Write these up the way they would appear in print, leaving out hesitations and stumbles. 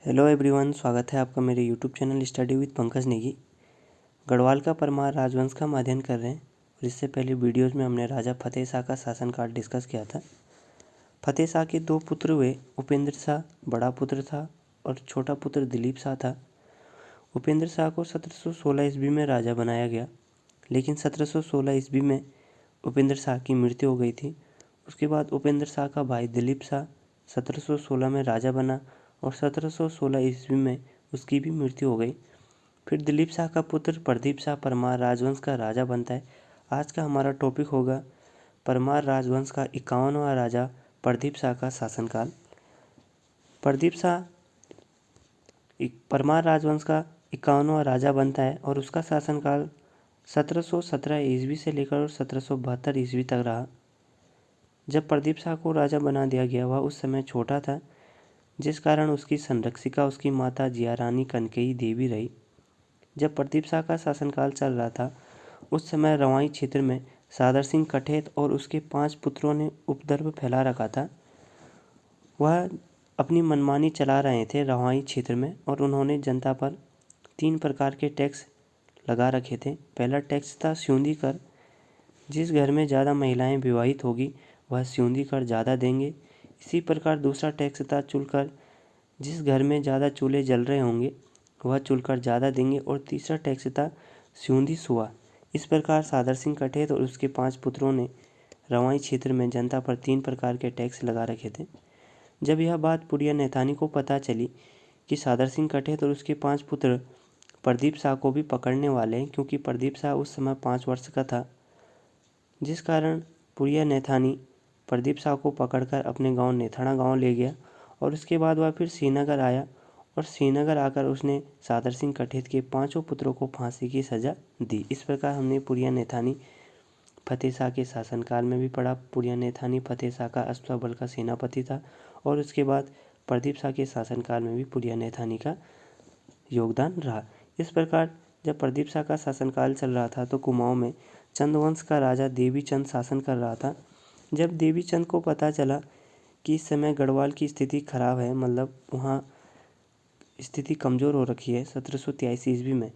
Hello everyone, स्वागत है आपका मेरे YouTube channel study with Pankaj Negi. Garhwal का परमार राजवंश का हम अध्ययन कर रहे हैं और इससे पहले वीडियोज़ में हमने राजा फतेह शाह का शासनकाल डिस्कस किया था। फतेह शाह के दो पुत्र हुए। उपेंद्र शाह बड़ा पुत्र था और छोटा पुत्र दिलीप शाह था। उपेंद्र शाह को 1716 ईस्वी में राजा बनाया गया, लेकिन 1716 ईस्वी में उपेंद्र शाह की मृत्यु हो गई थी। उसके बाद उपेंद्र शाह का भाई दिलीप शाह 1716 में राजा बना और 1716 ईस्वी में उसकी भी मृत्यु हो गई। फिर दिलीप शाह का पुत्र प्रदीप शाह परमार राजवंश का राजा बनता है। आज का हमारा टॉपिक होगा परमार राजवंश का 51वां राजा प्रदीप शाह का शासनकाल। प्रदीप शाह परमार राजवंश का 51वां राजा बनता है और उसका शासनकाल 1717 ईस्वी से लेकर 1772 ईस्वी तक रहा। जब प्रदीप शाह को राजा बना दिया गया, वह उस समय छोटा था, जिस कारण उसकी संरक्षिका उसकी माता जिया रानी कनकेई देवी रही। जब प्रदीप शाह का शासनकाल चल रहा था, उस समय रवाई क्षेत्र में सादर सिंह कठेत और उसके 5 पुत्रों ने उपद्रव फैला रखा था। वह अपनी मनमानी चला रहे थे रवाई क्षेत्र में और उन्होंने जनता पर 3 प्रकार के टैक्स लगा रखे थे। पहला टैक्स था स्योंधी कर। जिस घर में ज़्यादा महिलाएं विवाहित होगी वह स्योंधी कर ज़्यादा देंगे। इसी प्रकार दूसरा टैक्स था चुल कर। जिस घर में ज़्यादा चूल्हे जल रहे होंगे वह चुल कर ज़्यादा देंगे। और तीसरा टैक्स था स्योंधी सुआ। इस प्रकार सादर सिंह कठेत और उसके 5 पुत्रों ने रवाई क्षेत्र में जनता पर 3 प्रकार के टैक्स लगा रखे थे। जब यह बात पुड़िया नैथानी को पता चली कि सादर सिंह कठेत और उसके 5 पुत्र प्रदीप शाह को भी पकड़ने वाले हैं, क्योंकि प्रदीप शाह उस समय 5 वर्ष का था, जिस कारण पुड़िया नैथानी प्रदीप शाह को पकड़कर अपने गांव नेथाना गांव ले गया। और उसके बाद वह फिर श्रीनगर आया और श्रीनगर आकर उसने सादर सिंह कठेत के 5 पुत्रों को फांसी की सज़ा दी। इस प्रकार हमने पुड़िया नैथानी फतेह शाह के शासनकाल में भी पढ़ा। पुड़िया नैथानी फतेह शाह का अश्वबल का सेनापति था और उसके बाद प्रदीप शाह के शासनकाल में भी पुड़िया नैथानी का योगदान रहा। इस प्रकार जब प्रदीप शाह का शासनकाल चल रहा था तो कुमाऊं में चंदवंश का राजा देवीचंद शासन कर रहा था। जब देवीचंद को पता चला कि इस समय गढ़वाल की स्थिति खराब है, मतलब वहाँ स्थिति कमज़ोर हो रखी है 1783 ईस्वी में,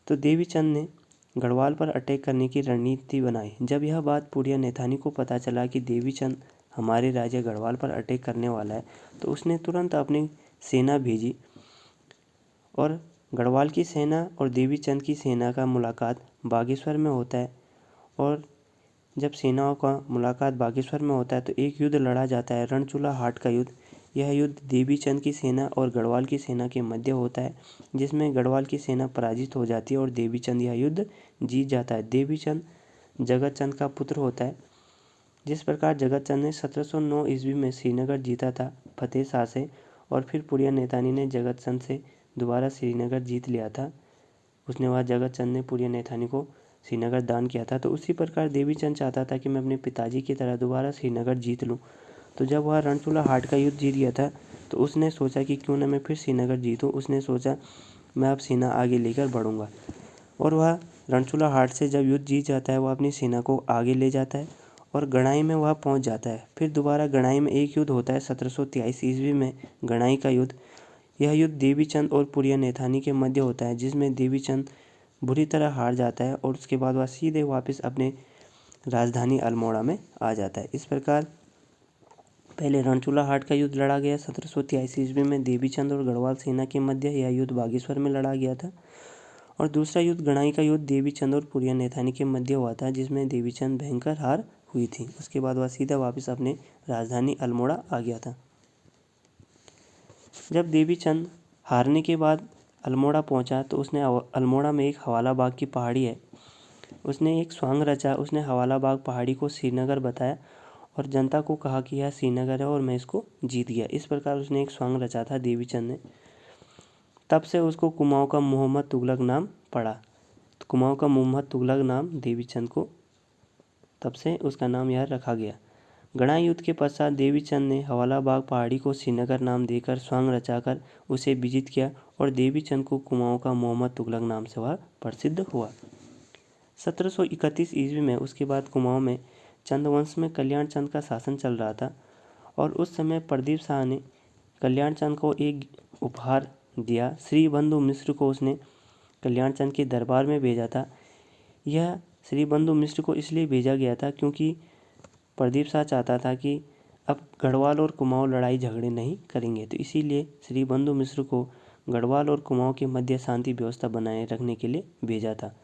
तो देवीचंद ने गढ़वाल पर अटैक करने की रणनीति बनाई। जब यह बात पुड़िया नैथानी को पता चला कि देवीचंद हमारे राज्य गढ़वाल पर अटैक करने वाला है, तो उसने तुरंत अपनी सेना भेजी और गढ़वाल की सेना और देवीचंद की सेना का मुलाकात बागेश्वर में होता है। और जब सेनाओं का मुलाकात बागेश्वर में होता है तो एक युद्ध लड़ा जाता है, रणचूला हाट का युद्ध। यह युद्ध देवीचंद की सेना और गढ़वाल की सेना के मध्य होता है, जिसमें गढ़वाल की सेना पराजित हो जाती है और देवीचंद यह युद्ध जीत जाता है। देवीचंद जगत चंद का पुत्र होता है। जिस प्रकार जगत चंद ने 1709 ईस्वी में श्रीनगर जीता था फतेह शाह से, और फिर पुड़िया नैथानी ने जगत चंद से दोबारा श्रीनगर जीत लिया था। उसने वह जगत चंद ने पुड़िया नैथानी को श्रीनगर दान किया था। तो उसी प्रकार देवीचंद चाहता था कि मैं अपने पिताजी की तरह दोबारा श्रीनगर जीत लूं। तो जब वह रणचूला हाट का युद्ध जीत गया था तो उसने सोचा कि क्यों ना मैं फिर श्रीनगर जीतूं। उसने सोचा मैं अब सेना आगे लेकर बढ़ूंगा, और वह रणचूला हाट से जब युद्ध जीत जाता है वह अपनी सेना को आगे ले जाता है और गणाई में वह पहुंच जाता है। फिर दोबारा गणाई में एक युद्ध होता है 1723 ईस्वी में, गणाई का युद्ध। यह युद्ध देवीचंद और पुड़िया नैथानी के मध्य होता है, जिसमें देवीचंद बुरी तरह हार जाता है और उसके बाद वह सीधे वापस अपने राजधानी अल्मोड़ा में आ जाता है। इस प्रकार पहले रणचूला हाट का युद्ध लड़ा गया 1783 ईस्वी में देवीचंद और गढ़वाल सेना के मध्य। यह युद्ध बागेश्वर में लड़ा गया था। और दूसरा युद्ध गणाई का युद्ध देवीचंद और पुड़िया नैथानी के मध्य हुआ था, जिसमें देवीचंद भयंकर हार हुई थी। उसके बाद वह सीधा वापस अपने राजधानी अल्मोड़ा आ गया था। जब देवीचंद हारने के बाद अल्मोड़ा पहुंचा तो उसने अल्मोड़ा में एक हवाला बाग की पहाड़ी है, उसने एक स्वांग रचा। उसने हवाला बाग पहाड़ी को श्रीनगर बताया और जनता को कहा कि यह श्रीनगर है और मैं इसको जीत गया। इस प्रकार उसने एक स्वांग रचा था देवीचंद ने। तब से उसको कुमाऊं का मोहम्मद तुगलक नाम पड़ा। तो कुमाऊं का मोहम्मद तुगलक नाम देवीचंद को, तब से उसका नाम यह रखा गया। गणाई युद्ध के पश्चात देवीचंद ने हवाला बाग पहाड़ी को श्रीनगर नाम देकर स्वांग रचाकर उसे विजित किया और देवीचंद को कुमाऊं का मोहम्मद तुगलक नाम से वह प्रसिद्ध हुआ। 1731 ईस्वी में उसके बाद कुमाऊं में चंदवंश में कल्याण चंद का शासन चल रहा था और उस समय प्रदीप शाह ने कल्याण चंद को एक उपहार दिया। श्री बंधु मिश्र को उसने कल्याण चंद के दरबार में भेजा था। यह श्री बंधु मिश्र को इसलिए भेजा गया था क्योंकि प्रदीप शाह चाहता था कि अब गढ़वाल और कुमाऊँ लड़ाई झगड़े नहीं करेंगे, तो इसीलिए श्री बंधु मिश्र को गढ़वाल और कुमाऊँ के मध्य शांति व्यवस्था बनाए रखने के लिए भेजा था।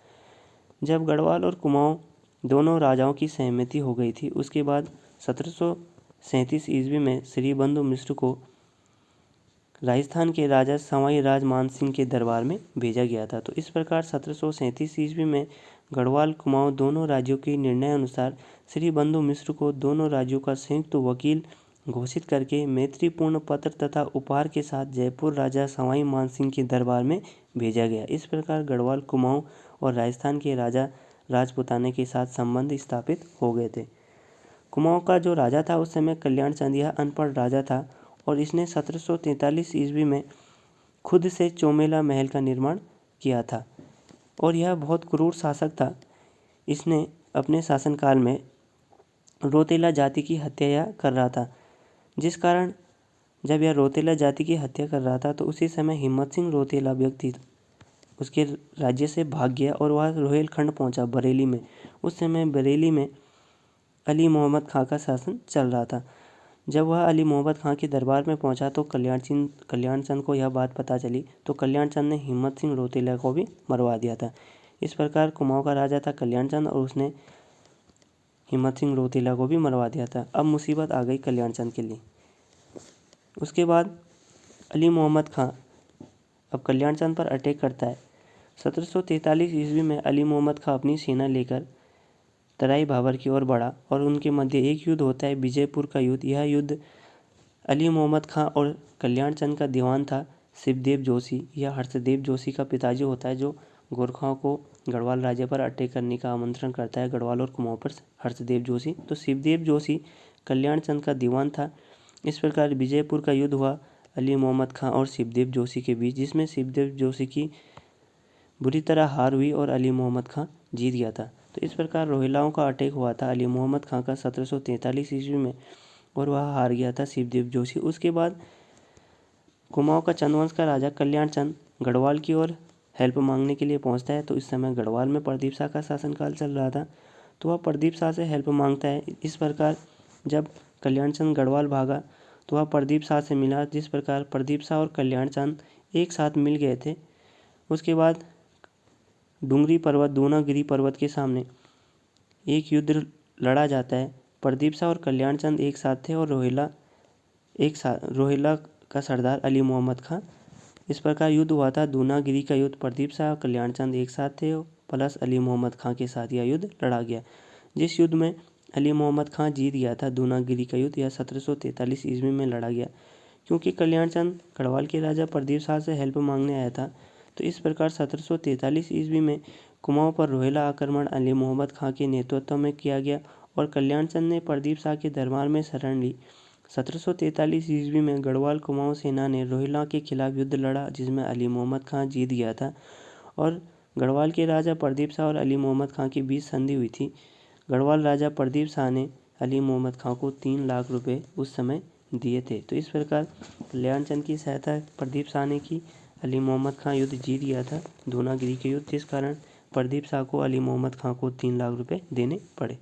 जब गढ़वाल और कुमाऊँ दोनों राजाओं की सहमति हो गई थी, उसके बाद 1737 ईस्वी में श्री बंधु मिश्र को राजस्थान के राजा सवाई राज मान सिंह के दरबार में भेजा गया था। तो इस प्रकार 1737 ईस्वी में गढ़वाल कुमाऊँ दोनों राज्यों के निर्णय अनुसार श्री बंधु मिश्र को दोनों राज्यों का संयुक्त वकील घोषित करके मैत्रीपूर्ण पत्र तथा उपहार के साथ जयपुर राजा सवाई मान सिंह के दरबार में भेजा गया। इस प्रकार गढ़वाल कुमाऊँ और राजस्थान के राजा राजपूताने के साथ संबंध स्थापित हो गए थे। कुमाऊँ का जो राजा था उस समय कल्याण चंद यह अनपढ़ राजा था और इसने 1743 ईस्वी में खुद से चौमेला महल का निर्माण किया था और यह बहुत क्रूर शासक था। इसने अपने शासनकाल में रोतेला जाति की हत्या कर रहा था, जिस कारण जब यह रोतेला जाति की हत्या कर रहा था तो उसी समय हिम्मत सिंह रोतेला व्यक्ति उसके राज्य से भाग गया और वह रोहिलखंड पहुंचा बरेली में। उस समय बरेली में अली मोहम्मद खां का शासन चल रहा था। जब वह अली मोहम्मद खां के दरबार में पहुंचा तो कल्याण चंद को यह बात पता चली, तो कल्याण चंद ने हिम्मत सिंह रोतेला को भी मरवा दिया था। इस प्रकार कुमाऊँ का राजा था कल्याण चंद और उसने हिम्मत सिंह रोतेला को भी मरवा दिया था। अब मुसीबत आ गई कल्याण चंद के लिए। उसके बाद अली मोहम्मद खां अब कल्याण चंद पर अटैक करता है। 1743 ईस्वी में अली मोहम्मद खां अपनी सेना लेकर तराई भाबर की ओर बढ़ा और उनके मध्य एक युद्ध होता है, विजयपुर का युद्ध। यह युद्ध अली मोहम्मद खां और कल्याण चंद का दीवान था शिवदेव जोशी। यह हर्षदेव जोशी का पिताजी होता है जो गोरखाओं को गढ़वाल राज्य पर अटैक करने का आमंत्रण करता है, गढ़वाल और कुमाऊँ पर हर्षदेव जोशी। तो शिवदेव जोशी कल्याण चंद का दीवान था। इस प्रकार विजयपुर का युद्ध हुआ अली मोहम्मद खां और शिवदेव जोशी के बीच, जिसमें शिवदेव जोशी की बुरी तरह हार हुई और अली मोहम्मद खां जीत गया था। तो इस प्रकार रोहिलाओं का अटैक हुआ था अली मोहम्मद खां का 1743 ईस्वी में और वह हार गया था शिवदेव जोशी। उसके बाद कुमाऊँ का चंदवंश का राजा कल्याण चंद गढ़वाल की ओर हेल्प मांगने के लिए पहुंचता है। तो इस समय गढ़वाल में प्रदीप शाह का शासनकाल चल रहा था, तो वह प्रदीप शाह से हेल्प मांगता है। इस प्रकार जब कल्याण चंद गढ़वाल भागा तो वह प्रदीप शाह से मिला, जिस प्रकार प्रदीप शाह और कल्याण चंद एक साथ मिल गए थे। उसके बाद डूंगरी पर्वत दूनागिरी पर्वत के सामने एक युद्ध लड़ा जाता है। प्रदीप शाह और कल्याण चंद एक साथ थे और रोहिला का सरदार अली मोहम्मद खां। इस प्रकार युद्ध हुआ था दूनागिरी का युद्ध। प्रदीप शाह और कल्याण चंद एक साथ थे प्लस अली मोहम्मद खां के साथ यह युद्ध लड़ा गया, जिस युद्ध में अली मोहम्मद खां जीत गया था। दूनागिरी का युद्ध यह 1743 ईस्वी में लड़ा गया। क्योंकि कल्याण चंद गढ़वाल के राजा प्रदीप शाह से हेल्प मांगने आया था, तो इस प्रकार 1743 ईस्वी में कुमाऊँ पर रोहिला आक्रमण अली मोहम्मद खां के नेतृत्व में किया गया और कल्याण चंद ने प्रदीप शाह के दरबार में शरण ली। 1743 ईस्वी में गढ़वाल कुमाऊँ सेना ने रोहिला के खिलाफ युद्ध लड़ा, जिसमें अली मोहम्मद खां जीत गया था और गढ़वाल के राजा प्रदीप शाह और अली मोहम्मद खां के बीच संधि हुई थी। गढ़वाल राजा प्रदीप शाह ने अली मोहम्मद खां को 3 लाख रुपए उस समय दिए थे। तो इस प्रकार कल्याण चंद की सहायता प्रदीप शाह ने की। अली मोहम्मद खां युद्ध जीत गया था दूनागिरी के युद्ध, जिस कारण प्रदीप शाह को अली मोहम्मद खां को 3 लाख रुपए देने पड़े।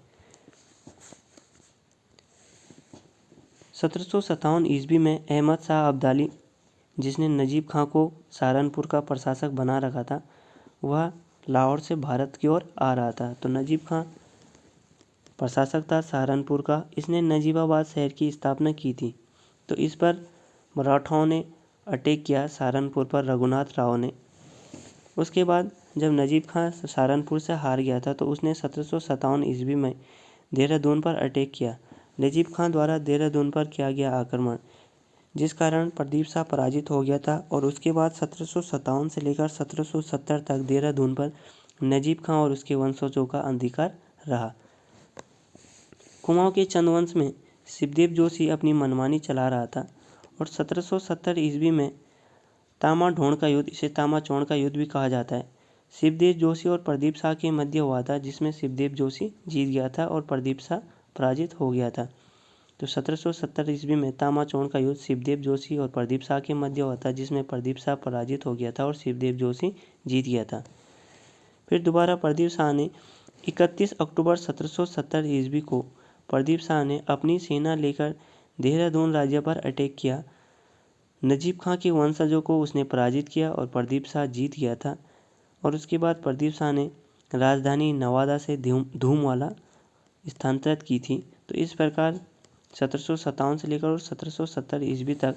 1757 ईस्वी में अहमद शाह अब्दाली, जिसने नजीब खां को सहारनपुर का प्रशासक बना रखा था, वह लाहौर से भारत की ओर आ रहा था। तो नजीब खां प्रशासक था सहारनपुर का। इसने नजीबाबाद शहर की स्थापना की थी। तो इस पर मराठाओं ने अटैक किया सहारनपुर पर रघुनाथ राव ने। उसके बाद जब नजीब खां सहारनपुर से हार गया था तो उसने 1757 ईस्वी में देहरादून पर अटैक किया। नजीब खां द्वारा देहरादून पर किया गया आक्रमण, जिस कारण प्रदीप शाह पराजित हो गया था और उसके बाद 1757 से लेकर 1770 तक देहरादून पर नजीब खां और उसके वंशजों का अधिकार रहा। कुमाऊँ के चंदवंश में शिवदेव जोशी अपनी मनमानी चला रहा था और 1770 ईस्वी में तामा ढोण का युद्ध, इसे तामा चौड़ का युद्ध भी कहा जाता है, शिवदेव जोशी और प्रदीप शाह के मध्य हुआ था, जिसमें शिवदेव जोशी जीत गया था और प्रदीप शाह पराजित हो गया था। तो 1770 ईस्वी में तामाचौड़ का युद्ध शिवदेव जोशी और प्रदीप शाह के मध्य हुआ था, जिसमें प्रदीप शाह पराजित हो गया था और शिवदेव जोशी जीत गया था। फिर दोबारा प्रदीप शाह ने 31 अक्टूबर 1770 ईस्वी को प्रदीप शाह ने अपनी सेना लेकर देहरादून राज्य पर अटैक किया। नजीब खां के वंशजों को उसने पराजित किया और प्रदीप शाह जीत गया था। और उसके बाद प्रदीप शाह ने राजधानी नवादा से धूमवाला स्थानांतरित की थी। तो इस प्रकार 1757 से लेकर और 1770 ईस्वी तक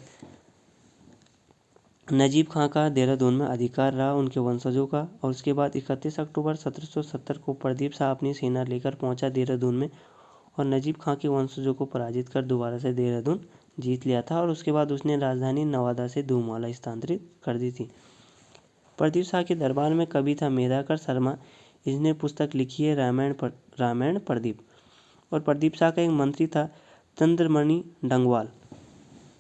नजीब खां का देहरादून में अधिकार रहा, उनके वंशजों का। और उसके बाद 31 अक्टूबर 1770 को प्रदीप शाह अपनी सेना लेकर पहुंचा देहरादून में और नजीब खां के वंशजों को पराजित कर दोबारा से देहरादून जीत लिया था। और उसके बाद उसने राजधानी नवादा से धूमवाला स्थानांतरित कर दी थी। प्रदीप शाह के दरबार में कवि था मेधाकर शर्मा, इसने पुस्तक लिखी है रामायण प्रदीप। और प्रदीप शाह का एक मंत्री था चंद्रमणि डंगवाल।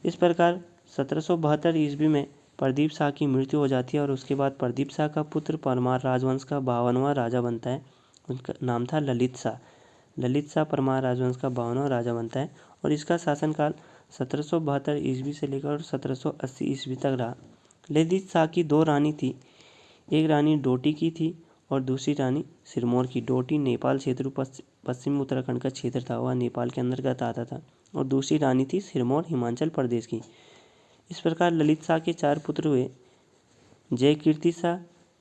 इस प्रकार 1772 ईस्वी में प्रदीप शाह की मृत्यु हो जाती है और उसके बाद प्रदीप शाह का पुत्र परमार राजवंश का 52वां राजा बनता है। उनका नाम था ललित शाह। ललित शाह परमार राजवंश का 52वां राजा बनता है और इसका शासनकाल 1772 ईस्वी से लेकर 1780 ईस्वी तक रहा। ललित शाह की 2 रानी थी, एक रानी डोटी की थी और दूसरी रानी सिरमौर की। डोटी नेपाल क्षेत्र पश्चिमी उत्तराखंड का क्षेत्र था, वह नेपाल के अंतर्गत आता था। और दूसरी रानी थी सिरमौर हिमाचल प्रदेश की। इस प्रकार ललित शाह के 4 पुत्र हुए, जयकीर्ति शाह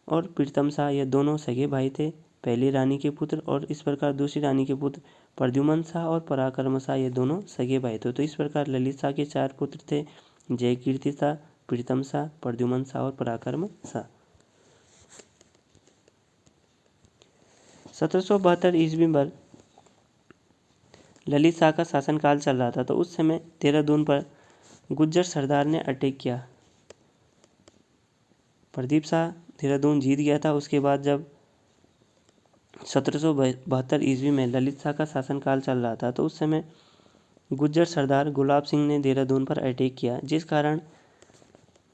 और प्रीतम शाह, ये दोनों सगे भाई थे, पहली रानी के पुत्र। और इस प्रकार दूसरी रानी के पुत्र प्रद्युमन शाह और पराक्रम शाह, ये दोनों सगे भाई थे। तो इस प्रकार ललित शाह के 4 पुत्र थे, जयकीर्ति शाह, प्रीतम शाह, प्रद्युमन शाह और पराक्रम शाह। 1772 ईस्वी पर ललित शाह का शासनकाल चल रहा था। तो उस समय देहरादून पर गुज्जर सरदार ने अटैक किया। प्रदीप शाह देहरादून जीत गया था। उसके बाद जब 1772 ईस्वी में ललित शाह का शासनकाल चल रहा था, तो उस समय गुज्जर सरदार गुलाब सिंह ने देहरादून पर अटैक किया, जिस कारण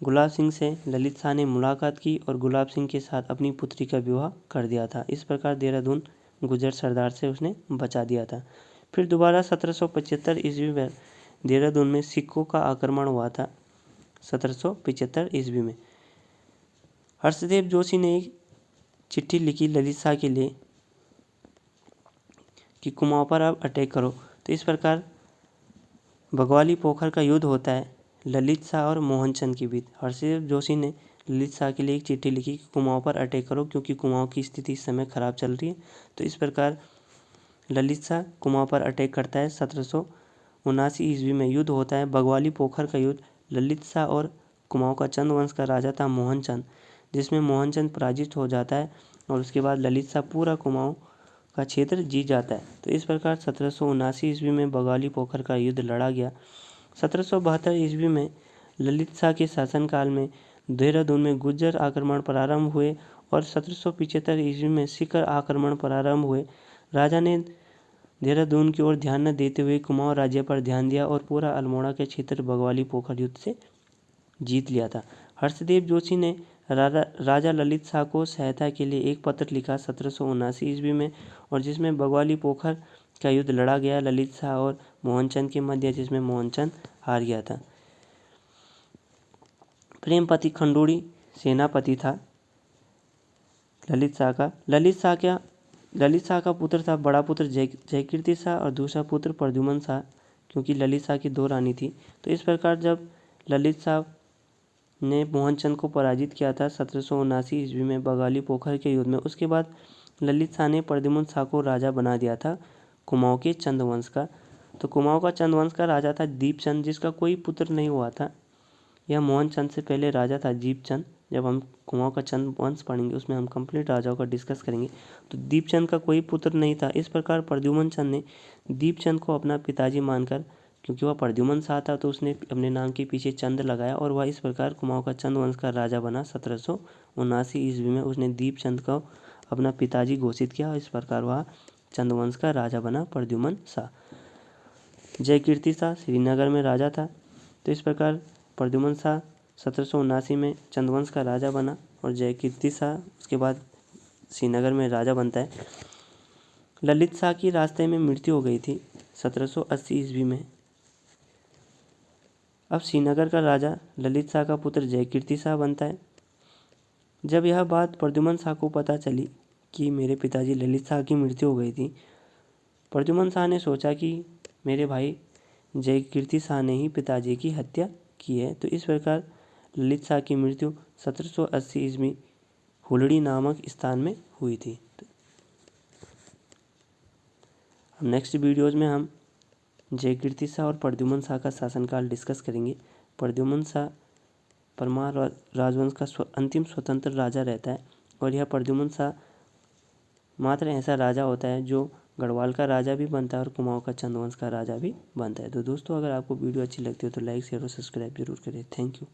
गुलाब सिंह से ललित शाह ने मुलाकात की और गुलाब सिंह के साथ अपनी पुत्री का विवाह कर दिया था। इस प्रकार देहरादून गुज्जर सरदार से उसने बचा दिया था। फिर दोबारा 1775 ईस्वी में देहरादून में सिखों का आक्रमण हुआ था। 1775 ईस्वी में हर्षदेव जोशी ने एक चिट्ठी लिखी ललित शाह के लिए कि कुमाऊं पर आप अटैक करो। तो इस प्रकार बगवाली पोखर का युद्ध होता है ललित शाह और मोहनचंद के बीच। हर्षदेव जोशी ने ललित शाह के लिए एक चिट्ठी लिखी कि कुमाऊं पर अटैक करो, क्योंकि कुमाऊं की स्थिति इस समय खराब चल रही है। तो इस प्रकार ललित शाह कुमाऊं पर अटैक करता है। 1779 ईस्वी में युद्ध होता है बगवाली पोखर का युद्ध। ललित शाह और कुमाऊं का चंद वंश का राजा था मोहनचंद, जिसमें मोहनचंद पराजित हो जाता है और उसके बाद ललित शाह पूरा कुमाऊं का क्षेत्र जीत जाता है। तो इस प्रकार 1779 ईस्वी में बगवाली पोखर का युद्ध लड़ा गया। 1772 ईस्वी में ललित शाह के शासनकाल में देहरादून में गुज्जर आक्रमण प्रारंभ हुए और 1775 ईस्वी में सिख आक्रमण प्रारंभ हुए। राजा ने देहरादून की ओर ध्यान न देते हुए कुमाऊं राज्य पर ध्यान दिया और पूरा अल्मोड़ा के क्षेत्र बगवाली पोखर युद्ध से जीत लिया था। हर्षदेव जोशी ने राजा ललित शाह को सहायता के लिए एक पत्र लिखा 1779 ईस्वी में, और जिसमें बगवाली पोखर का युद्ध लड़ा गया ललित शाह और मोहनचंद के मध्य, जिसमें मोहनचंद हार गया था। प्रेमपति खंडूड़ी सेनापति था ललित शाह का। ललित शाह का पुत्र था, बड़ा पुत्र जयकीर्ति शाह और दूसरा पुत्र प्रद्युमन शाह, क्योंकि ललित शाह की 2 रानी थी। तो इस प्रकार जब ललित शाह ने मोहनचंद को पराजित किया था 1779 ईस्वी में बगवाली पोखर के युद्ध में, उसके बाद ललित शाह ने प्रद्युमन शाह को राजा बना दिया था कुमाऊं के चंद वंश का। तो कुमाऊं का चंद वंश का राजा था दीपचंद, जिसका कोई पुत्र नहीं हुआ था। यह मोहनचंद से पहले राजा था दीपचंद। जब हम कुमाऊं का चंद वंश पढ़ेंगे उसमें हम कंप्लीट राजाओं का डिस्कस करेंगे। तो दीपचंद का कोई पुत्र नहीं था। इस प्रकार प्रद्युमन चंद ने दीपचंद को अपना पिताजी मानकर, क्योंकि वह प्रद्युमन शाह था, तो उसने अपने नाम के पीछे चंद लगाया और वह इस प्रकार कुमाऊं का चंद वंश का राजा बना। 1779 ईस्वी में उसने दीपचंद को अपना पिताजी घोषित किया और इस प्रकार वह चंद वंश का राजा बना प्रद्युमन शाह। जयकीर्ति शाह श्रीनगर में राजा था। तो इस प्रकार प्रद्युमन शाह 1779 में चंदवंश का राजा बना और जयकीर्ति शाह उसके बाद श्रीनगर में राजा बनता है। ललित शाह की रास्ते में मृत्यु हो गई थी 1780 ईस्वी में। अब श्रीनगर का राजा ललित शाह का पुत्र जयकीर्ति शाह बनता है। जब यह बात प्रद्युम्न शाह को पता चली कि मेरे पिताजी ललित शाह की मृत्यु हो गई थी, प्रद्युम्न शाह ने सोचा कि मेरे भाई जयकीर्ति शाह ने ही पिताजी की हत्या की है। तो इस प्रकार ललित शाह की मृत्यु 1780 ईस्वी हुलड़ी नामक स्थान में हुई थी। अब नेक्स्ट वीडियोज़ में हम जयकीर्ति शाह और प्रद्युम्न शाह का शासनकाल डिस्कस करेंगे। प्रद्युम्न शाह परमार राजवंश का अंतिम स्वतंत्र राजा रहता है और यह प्रद्युम्न शाह मात्र ऐसा राजा होता है जो गढ़वाल का राजा भी बनता है और कुमाऊं का चंद्रवंश का राजा भी बनता है। तो दोस्तों, अगर आपको वीडियो अच्छी लगती है तो लाइक शेयर और सब्सक्राइब जरूर करें। Thank you.